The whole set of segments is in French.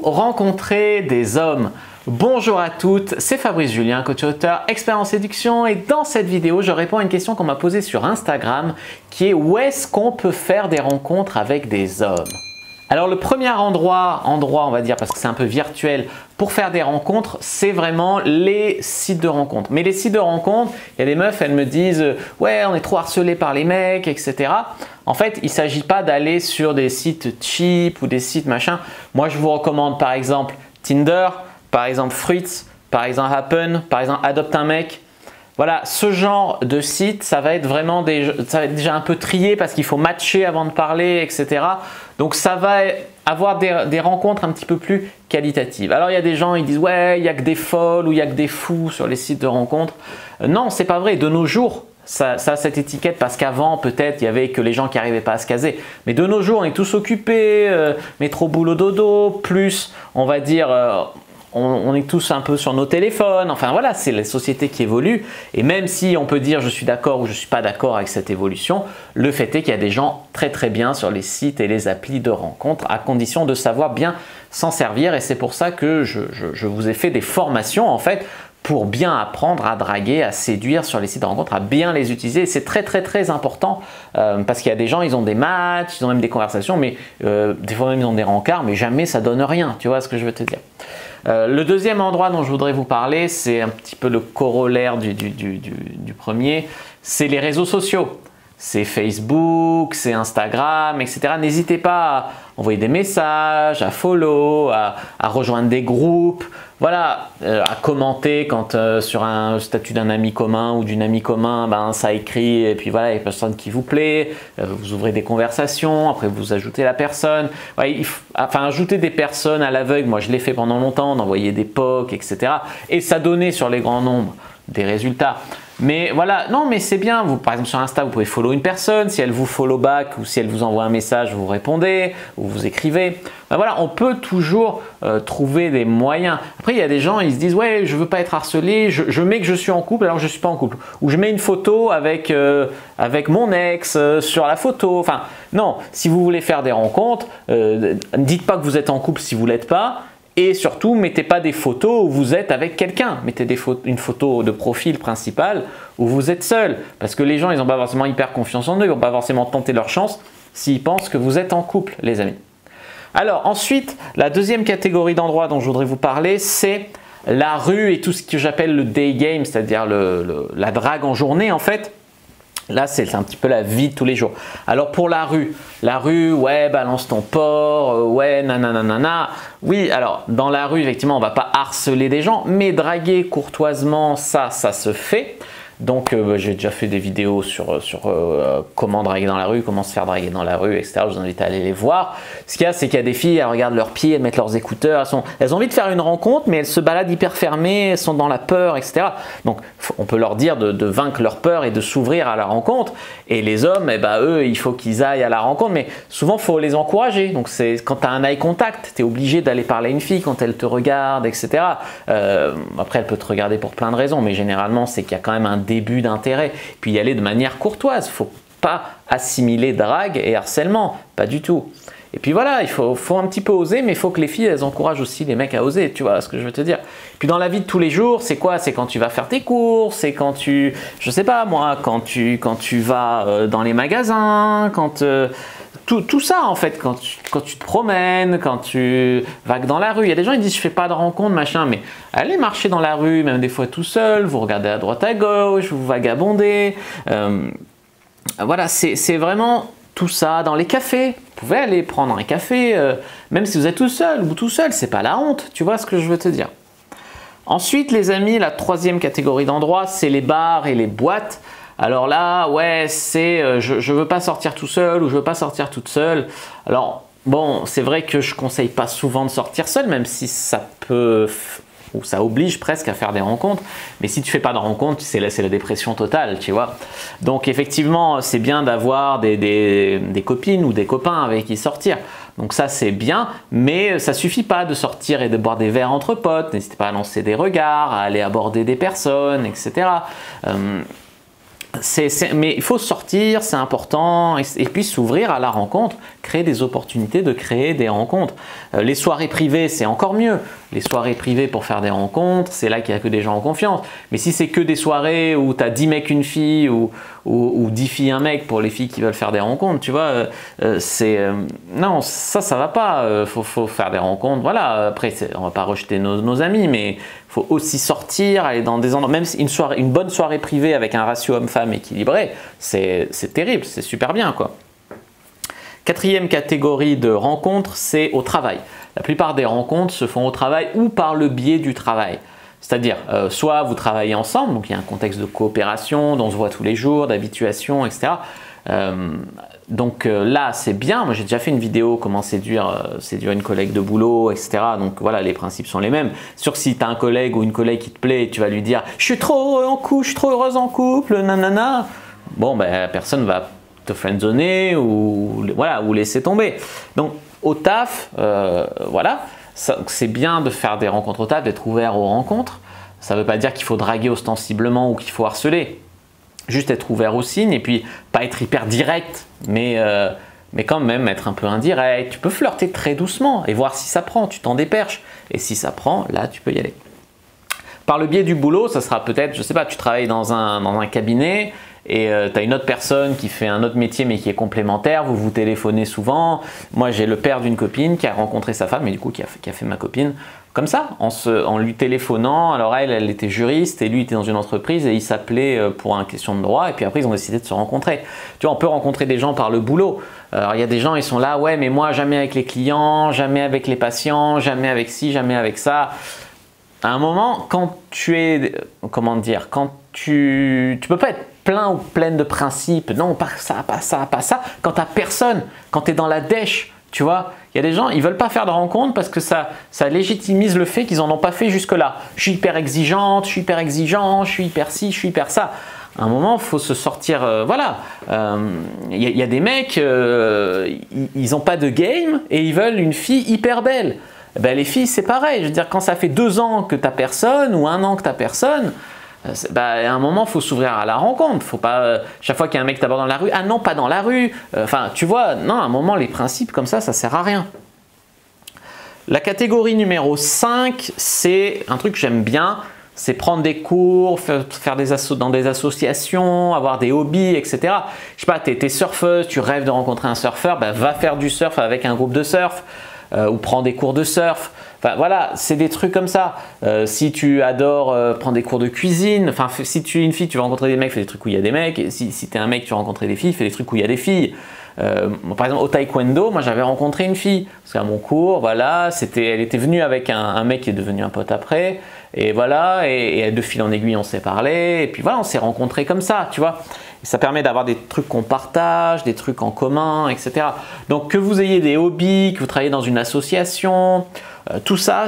Où rencontrer des hommes? Bonjour à toutes, c'est Fabrice Julien, coach auteur, expert en séduction, et dans cette vidéo, je réponds à une question qu'on m'a posée sur Instagram qui est où est-ce qu'on peut faire des rencontres avec des hommes? Alors le premier endroit on va dire, parce que c'est un peu virtuel, pour faire des rencontres, c'est vraiment les sites de rencontres. Mais les sites de rencontres, il y a des meufs, elles me disent « ouais, on est trop harcelé par les mecs, etc. » En fait, il ne s'agit pas d'aller sur des sites cheap ou des sites machin. Moi, je vous recommande par exemple Tinder, par exemple Fruits, par exemple Happen, par exemple Adopte un mec. Voilà, ce genre de site, ça va être vraiment déjà un peu trié parce qu'il faut matcher avant de parler, etc. Donc ça va avoir des rencontres un petit peu plus qualitatives. Alors il y a des gens, ils disent ouais, il n'y a que des folles ou il n'y a que des fous sur les sites de rencontres. Non, c'est pas vrai. De nos jours, ça a cette étiquette parce qu'avant, peut-être, il y avait que les gens qui n'arrivaient pas à se caser. Mais de nos jours, on est tous occupés, métro, boulot, dodo, plus, on va dire… on est tous un peu sur nos téléphones, enfin voilà, c'est la société qui évolue et même si on peut dire je suis d'accord ou je ne suis pas d'accord avec cette évolution, le fait est qu'il y a des gens très très bien sur les sites et les applis de rencontres à condition de savoir bien s'en servir et c'est pour ça que je vous ai fait des formations en fait pour bien apprendre à draguer, à séduire sur les sites de rencontres, à bien les utiliser. C'est très très très important parce qu'il y a des gens, ils ont des matchs, ils ont même des conversations, mais des fois même ils ont des rencarts, mais jamais ça donne rien, tu vois ce que je veux te dire. Le deuxième endroit dont je voudrais vous parler, c'est un petit peu le corollaire du premier, c'est les réseaux sociaux. C'est Facebook, c'est Instagram, etc. N'hésitez pas à envoyer des messages, à follow, à rejoindre des groupes, voilà, à commenter quand sur un statut d'un ami commun ou d'une amie commun, ben, ça écrit et puis voilà, il y a personne qui vous plaît, vous ouvrez des conversations, après vous ajoutez la personne. Ouais, enfin, ajouter des personnes à l'aveugle, moi je l'ai fait pendant longtemps, d'envoyer des POC, etc. Et ça donnait sur les grands nombres des résultats. Mais voilà, non mais c'est bien, vous, par exemple sur Insta vous pouvez follow une personne, si elle vous follow back ou si elle vous envoie un message vous répondez ou vous écrivez. Ben voilà, on peut toujours trouver des moyens. Après il y a des gens, ils se disent ouais je veux pas être harcelé, je mets que je suis en couple alors que je suis pas en couple. Ou je mets une photo avec mon ex sur la photo. Enfin non, si vous voulez faire des rencontres, dites pas que vous êtes en couple si vous l'êtes pas. Et surtout, mettez pas des photos où vous êtes avec quelqu'un. Mettez une photo de profil principal où vous êtes seul. Parce que les gens, ils n'ont pas forcément hyper confiance en eux. Ils ne vont pas forcément tenter leur chance s'ils pensent que vous êtes en couple, les amis. Alors ensuite, la deuxième catégorie d'endroits dont je voudrais vous parler, c'est la rue et tout ce que j'appelle le day game, c'est-à-dire la drague en journée en fait. Là, c'est un petit peu la vie de tous les jours. Alors pour la rue, ouais, balance ton porc, ouais, nanana. Oui, alors dans la rue, effectivement, on ne va pas harceler des gens, mais draguer courtoisement, ça se fait. Donc j'ai déjà fait des vidéos sur comment draguer dans la rue, comment se faire draguer dans la rue, etc. Je vous invite à aller les voir. Ce qu'il y a, c'est qu'il y a des filles, elles regardent leurs pieds, elles mettent leurs écouteurs, elles ont envie de faire une rencontre, mais elles se baladent hyper fermées, elles sont dans la peur, etc. Donc on peut leur dire de vaincre leur peur et de s'ouvrir à la rencontre. Et les hommes, eh ben, eux, il faut qu'ils aillent à la rencontre, mais souvent il faut les encourager. Donc c'est quand tu as un eye contact, tu es obligé d'aller parler à une fille quand elle te regarde, etc. Après, elle peut te regarder pour plein de raisons, mais généralement, c'est qu'il y a quand même un début d'intérêt, puis y aller de manière courtoise. Il ne faut pas assimiler drague et harcèlement, pas du tout. Et puis voilà, il faut un petit peu oser, mais il faut que les filles, elles encouragent aussi les mecs à oser, tu vois ce que je veux te dire. Puis dans la vie de tous les jours, c'est quoi? C'est quand tu vas faire tes courses, c'est quand tu, je sais pas moi, quand tu vas dans les magasins, quand… Tout ça en fait, quand tu te promènes, quand tu vagues dans la rue. Il y a des gens qui disent je fais pas de rencontres, machin, mais allez marcher dans la rue, même des fois tout seul, vous regardez à droite à gauche, vous vagabondez. Voilà, c'est vraiment tout ça. Dans les cafés, vous pouvez aller prendre un café, même si vous êtes tout seul ou tout seul, c'est pas la honte, tu vois ce que je veux te dire. Ensuite les amis, la troisième catégorie d'endroits, c'est les bars et les boîtes. Alors là, ouais, c'est je veux pas sortir tout seul ou je veux pas sortir toute seule. Alors bon, c'est vrai que je conseille pas souvent de sortir seul, même si ça peut ou ça oblige presque à faire des rencontres. Mais si tu fais pas de rencontres, c'est la dépression totale, tu vois. Donc effectivement, c'est bien d'avoir des copines ou des copains avec qui sortir. Donc ça c'est bien, mais ça suffit pas de sortir et de boire des verres entre potes. N'hésitez pas à lancer des regards, à aller aborder des personnes, etc. Mais il faut sortir, c'est important, et puis s'ouvrir à la rencontre, créer des opportunités de créer des rencontres. Les soirées privées, c'est encore mieux. Les soirées privées pour faire des rencontres, c'est là qu'il n'y a que des gens en confiance. Mais si c'est que des soirées où tu as 10 mecs, une fille, ou 10 filles, un mec, pour les filles qui veulent faire des rencontres, tu vois, non, ça va pas. Faut faire des rencontres. Voilà, après, on va pas rejeter nos amis, mais il faut aussi sortir, aller dans des endroits, même une bonne soirée privée avec un ratio homme-femme équilibré, c'est terrible, c'est super bien, quoi. Quatrième catégorie de rencontres, c'est au travail. La plupart des rencontres se font au travail ou par le biais du travail. C'est-à-dire, soit vous travaillez ensemble, donc il y a un contexte de coopération, dont on se voit tous les jours, d'habituation, etc. Donc là, c'est bien. Moi, j'ai déjà fait une vidéo comment séduire une collègue de boulot, etc. Donc voilà, les principes sont les mêmes. Sûr que si tu as un collègue ou une collègue qui te plaît, tu vas lui dire « Je suis trop heureux en couple, je suis trop heureuse en couple, nanana ». Bon, ben, personne va te friendzoner ou laisser tomber. Donc, au taf, voilà, c'est bien de faire des rencontres au taf, d'être ouvert aux rencontres. Ça ne veut pas dire qu'il faut draguer ostensiblement ou qu'il faut harceler. Juste être ouvert aux signes et puis pas être hyper direct, mais quand même être un peu indirect. Tu peux flirter très doucement et voir si ça prend, tu t'en déperches. Et si ça prend, là, tu peux y aller. Par le biais du boulot, ça sera peut-être, je sais pas, tu travailles dans un cabinet et tu as une autre personne qui fait un autre métier mais qui est complémentaire, vous vous téléphonez souvent. Moi, j'ai le père d'une copine qui a rencontré sa femme et du coup qui a fait ma copine. Comme ça, en lui téléphonant, alors elle était juriste et lui était dans une entreprise et ils s'appelaient pour une question de droit et puis après ils ont décidé de se rencontrer. Tu vois, on peut rencontrer des gens par le boulot. Alors il y a des gens, ils sont là, ouais mais moi jamais avec les clients, jamais avec les patients, jamais avec ci, jamais avec ça. À un moment, quand tu es, comment dire, quand tu peux pas être plein ou pleine de principes, non pas ça, pas ça, pas ça, quand tu n'as personne, quand tu es dans la dèche. Tu vois, il y a des gens, ils veulent pas faire de rencontres parce que ça légitimise le fait qu'ils n'en ont pas fait jusque-là. Je suis hyper exigeante, je suis hyper exigeant, je suis hyper ci, je suis hyper ça. À un moment, il faut se sortir, voilà. Il y a des mecs, ils n'ont pas de game et ils veulent une fille hyper belle. Ben, les filles, c'est pareil. Je veux dire, quand ça fait 2 ans que tu n'as personne ou 1 an que tu n'as personne, à un moment, il faut s'ouvrir à la rencontre. Faut pas, chaque fois qu'il y a un mec qui t'aborde dans la rue, ah non, pas dans la rue. Enfin, tu vois, non, à un moment, les principes comme ça sert à rien. La catégorie numéro 5, c'est un truc que j'aime bien, c'est prendre des cours, faire dans des associations, avoir des hobbies, etc. Je sais pas, tu es surfeuse, tu rêves de rencontrer un surfeur, va faire du surf avec un groupe de surf ou prends des cours de surf. Enfin, voilà, c'est des trucs comme ça. Si tu adores prendre des cours de cuisine, enfin, si tu es une fille, tu vas rencontrer des mecs, fais des trucs où il y a des mecs. Si tu es un mec, tu vas rencontrer des filles, fais des trucs où il y a des filles. Par exemple, au taekwondo, moi j'avais rencontré une fille. Parce qu'à mon cours, voilà, elle était venue avec un mec qui est devenu un pote après. Et voilà, et de fil en aiguille, on s'est parlé. Et puis voilà, on s'est rencontrés comme ça, tu vois. Et ça permet d'avoir des trucs qu'on partage, des trucs en commun, etc. Donc que vous ayez des hobbies, que vous travaillez dans une association, tout ça,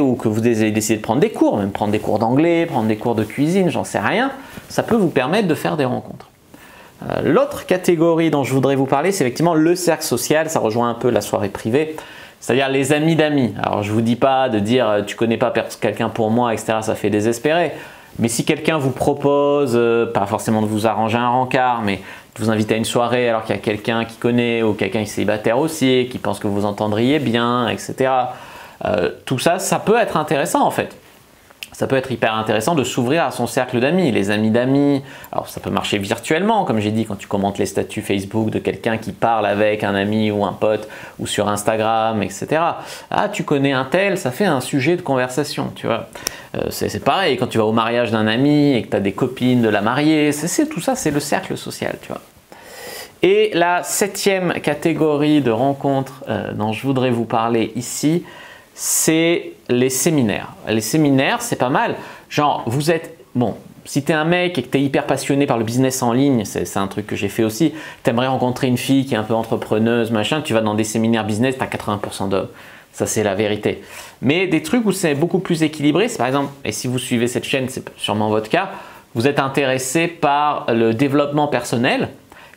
ou que vous ayez décidé de prendre des cours, même prendre des cours d'anglais, prendre des cours de cuisine, j'en sais rien, ça peut vous permettre de faire des rencontres. L'autre catégorie dont je voudrais vous parler, c'est effectivement le cercle social, ça rejoint un peu la soirée privée, c'est-à-dire les amis d'amis. Alors je ne vous dis pas de dire tu connais pas quelqu'un pour moi, etc., ça fait désespérer. Mais si quelqu'un vous propose, pas forcément de vous arranger un rencard, mais de vous inviter à une soirée alors qu'il y a quelqu'un qui connaît ou quelqu'un qui est célibataire aussi, qui pense que vous entendriez bien, etc. Tout ça, ça peut être intéressant en fait. Ça peut être hyper intéressant de s'ouvrir à son cercle d'amis, les amis d'amis. Alors ça peut marcher virtuellement, comme j'ai dit, quand tu commentes les statuts Facebook de quelqu'un qui parle avec un ami ou un pote, ou sur Instagram, etc. Ah, tu connais un tel, ça fait un sujet de conversation, tu vois. C'est pareil, quand tu vas au mariage d'un ami et que tu as des copines de la mariée, tout ça, c'est le cercle social, tu vois. Et la 7e catégorie de rencontres dont je voudrais vous parler ici, c'est les séminaires. Les séminaires, c'est pas mal. Genre, vous êtes... Bon, si tu es un mec et que tu es hyper passionné par le business en ligne, c'est un truc que j'ai fait aussi, tu aimerais rencontrer une fille qui est un peu entrepreneuse, machin, tu vas dans des séminaires business, tu as 80% d'hommes. Ça, c'est la vérité. Mais des trucs où c'est beaucoup plus équilibré, c'est par exemple, et si vous suivez cette chaîne, c'est sûrement votre cas, vous êtes intéressé par le développement personnel.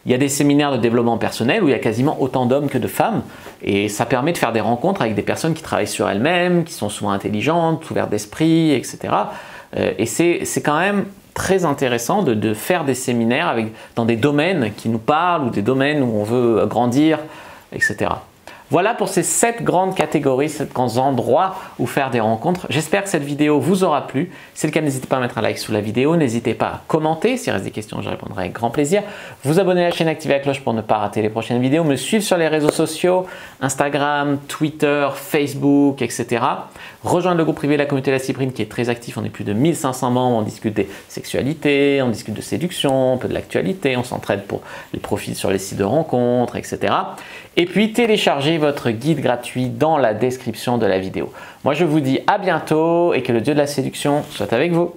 Il y a des séminaires de développement personnel où il y a quasiment autant d'hommes que de femmes et ça permet de faire des rencontres avec des personnes qui travaillent sur elles-mêmes, qui sont souvent intelligentes, ouvertes d'esprit, etc. Et c'est quand même très intéressant de faire des séminaires dans des domaines qui nous parlent ou des domaines où on veut grandir, etc. Voilà pour ces 7 grandes catégories, 7 grands endroits où faire des rencontres. J'espère que cette vidéo vous aura plu. Si c'est le cas, n'hésitez pas à mettre un like sous la vidéo. N'hésitez pas à commenter. S'il reste des questions, je répondrai avec grand plaisir. Vous abonner à la chaîne, activer la cloche pour ne pas rater les prochaines vidéos. Me suivre sur les réseaux sociaux, Instagram, Twitter, Facebook, etc. Rejoindre le groupe privé La Communauté La Cyprine qui est très actif. On est plus de 1500 membres. On discute des sexualités, on discute de séduction, un peu de l'actualité. On s'entraide pour les profils sur les sites de rencontres, etc. Et puis téléchargez votre guide gratuit dans la description de la vidéo. Moi je vous dis à bientôt et que le Dieu de la séduction soit avec vous.